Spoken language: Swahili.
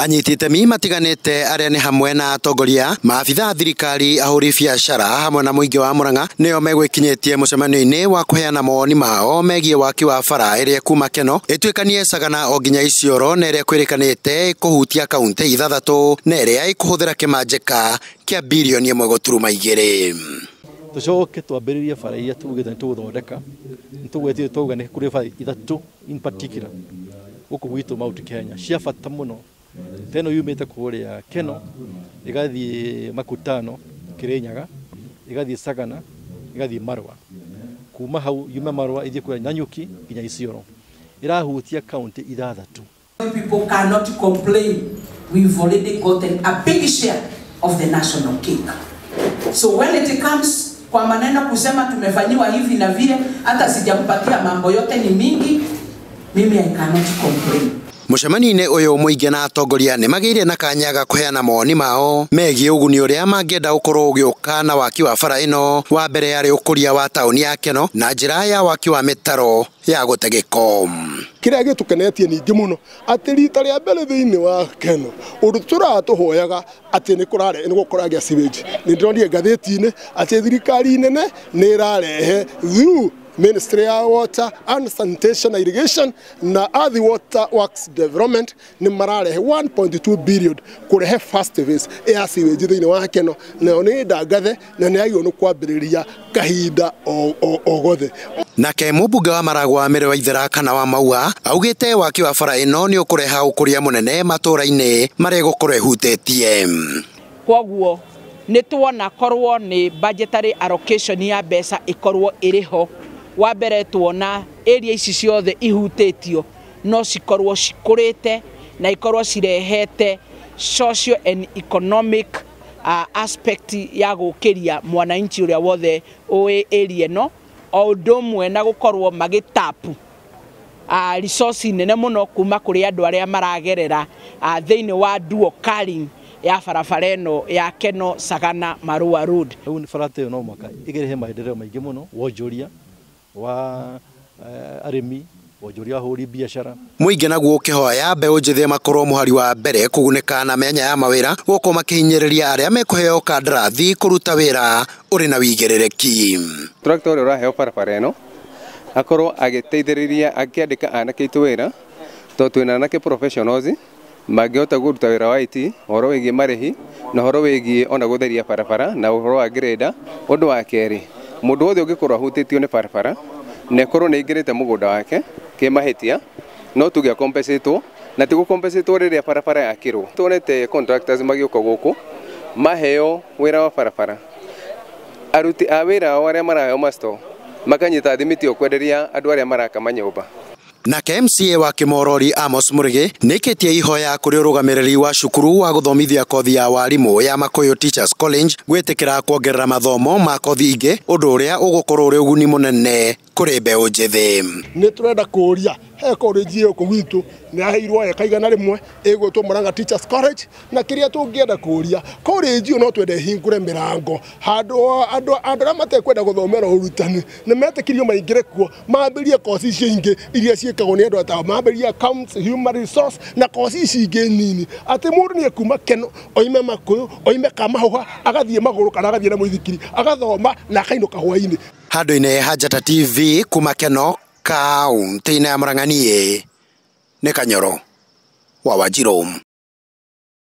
anyitite mi matiganite aria ni hamwe na atongoria maabitha thirikari ahuri biacara hamwe na muingi wa Murang'a nio megwikinyitie mucemanio-ini wa kuheana mawoni mao megie waki wa bara iria kuma Keno itwikanie Sagana o nginya Isiolo na iria kwirikanite kuhutia kaunti 6 na iria ikuhuthira kimanjika kia bilioni 1.2. Tucoke twambiririe bara iria tugite nituguthondeka nitugwetire tuga ni kuri bara 3 in particular guku gwitu Mount Kenya cia bata muno teno yumite kuria Keno igathie Makutano Kirinyaga igathie Sagana igathie Marua kuma hau yume Marua ithie kuria Nanyuki nginya Isiolo irahutia county 6. People cannot complain. We've already gotten a big share of the national cake. So when it comes kwa maneno kusema tumefanyiwa hivi na vile, hata sijampatia mambo yote ni mingi, mimi I cannot complain. Mucemanio-ini uyu muingi na atongoria ni magiire na kanya ga kuheana mawoni mao megie uguni uria mangienda gukorwo ugiuka na waki wa bara ino wa mbere yari ukuria wa tauni ya Keno na njira ya waki wa mitaro ya gutegeko. Kiria gitukenetie ningi muno ati rita ria mbere thiini wa Keno undu turatuhoyaga ati ni kurare ni gukoragia sewage ni ndironire ngatheti-ini ati thirikari nene ni irarehe through Ministry of Water and Sanitation Irrigation na Earth Water Works Development ni mararehe 1.2 billion kurehe first phase ya sewage thiini wa Keno na ni ndagathe na ni agiyo no kwambiriria kahinda o gothe. Nake mubunge wa Maragwa Mere Waithera kana wa Maua augite waki wa bara ino ni ukureha ukuria munene matura-ini mari gukorwo ihutĩtie. Koguo ni tuona korwo ni budgetary allocation ya mbeca ikorwo iriho wa mbere tuona area ici ciothe ihutĩtio no cikorwo cikurite na ikorwo cirehete socio and economic aspect ya gukiria mwananchi uria wothe oe area no o ndomwe na gukorwo magitapu resource nene muno kuma kuri andu aria maragerera thiini wa dual carrying ya barabara ino ya Keno Sagana Marua Road. Riu ni barabara ino no mwaka igerehe maendeleo maingi muno wonjoria wa arimi wonjoria huri biashara. Muingi naguo ukihoya mbeu njithi makorwo muhari wa mbere kuguneka na menya ya mawira guko makihinyiriria aria mekuheo kandarathi kuruta wira uri na wigerereki. Tractor uraheo barabara ino akorwo agiteithiriria akiandika anake itu wira to twina anake professionals magĩota guruta wĩra wa IT horo wĩgie marĩhi na horo wĩgie ona gũtheria barabara na horo wa greda. Ũndũ wa kerĩ mũndũ wothe ũngĩkorwo ahutĩtio nĩ barabara na korwo nĩ ingĩrĩte mũgũnda wake kĩmahĩtia no tuge compensate na tigu compensate rĩrĩa barabara yakĩrwo. Tuonete contractors magĩũka gũkũ maheo wĩra wa barabara aruti a wĩra o arĩa maraheo masto makanyita thimiti o kwenderia andũ arĩa maraka manyũmba. Nake MCA wa Kimorori Amos Murigi nikitie ihoya kuri urugamiriri wa cukuru wa guthomithia kothi ya warimu ya Makuyu Teachers College gwitikira kuongerera mathomo ma kothi ingi undu uria ugukorwo uri uguni munene kuri mbeu njithi. Ni turenda kuria he college iyo kugwitu ni aheirwo eka igana rimwe igwitwo Murang'a Teachers College na kiria tungienda kuria college iyo no twende hingure mirango andu aria matekwenda guthomera urutani ni metikirio maingire kuo mambirie kosi icio ingi iria ciikagwo ni andu ata mambirie accounts human resource na kosi icio ingi nini ati mundu ni kuma Keno oime Makuyu oime Kamahuha agathie maguru kana agathie na muithikiri agathoma na akainuka hwaini. Handu-ini Hajata TV kuma Keno kaunti-ini ya Murang'a ni Kanyoro wa Wajiro.